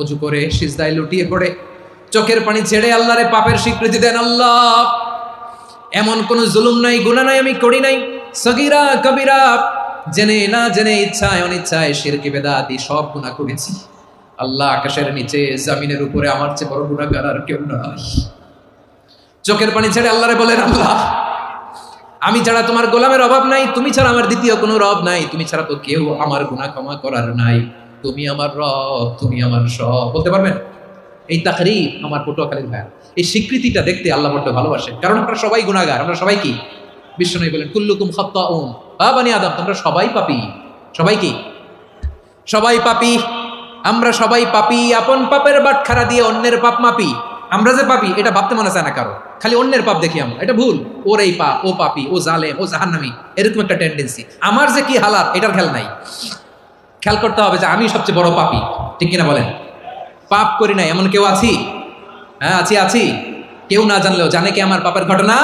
অজু করে সিজদায় লুটিয়ে পড়ে চোখের পানি ছেড়ে আল্লাহরে পাপের স্বীকৃতি দেন। আল্লাহ, এমন কোন জুলুম নাই, গুনাহ নাই আমি করি নাই, সগীরা কবিরা, জেনে না জেনে, ইচ্ছায় অনিচ্ছায়, শিরকি বেদাতি সব গুনাহ করেছি। আল্লাহ, আকাশের নিচে জমিনের উপরে আমার চেয়ে বড় গুনাহগার আর কেউ নাই। চোখের পানি ছেড়ে আল্লাহরে বলেন, আল্লাহ, আমি ছাড়া তোমার গোলামের অভাব নাই, তুমি ছাড়া আমার দ্বিতীয় কোনো রব নাই, তুমি ছাড়া তো কেউ আমার গুনাহ ক্ষমা করার নাই, তুমি আমার রব, তুমি আমার সব। বলতে পারবেন? এই তাকরীর আমার পটুয়াখালীর ভাই, এই স্বীকৃতিটা দেখতে আল্লাহ বড্ড ভালোবাসেন, কারণ আমরা সবাই গুনাহগার। আমরা সবাই কি? বিশ্বনবী বলেন, কুল্লুকুম খাত্তাউন, বানি আদম, তোমরা সবাই পাপী। সবাই কি? সবাই পাপী। আমরা সবাই পাপী। আপন পাপের বাটখারা দিয়ে অন্যের পাপ মাপি। আমরা যে পাপী এটা ভাবতে মনে চায় না কারো, খালি অন্যের পাপ দেখি আমরা, এটা ভুল। ওর এই পাপ, ও পাপী, ও জালেম, ও জাহান্নামী, এরকম একটা টেন্ডেন্সি। আমার যে কি হালাত এটার খেয়াল নাই। খেয়াল করতে হবে যে আমি সবচেয়ে বড় পাপী, ঠিক কিনা বলেন? পাপ করি নাই এমন কেউ আছি? হ্যাঁ, আছি। কেউ না জানলেও জানে কি আমার পাপের ঘটনা?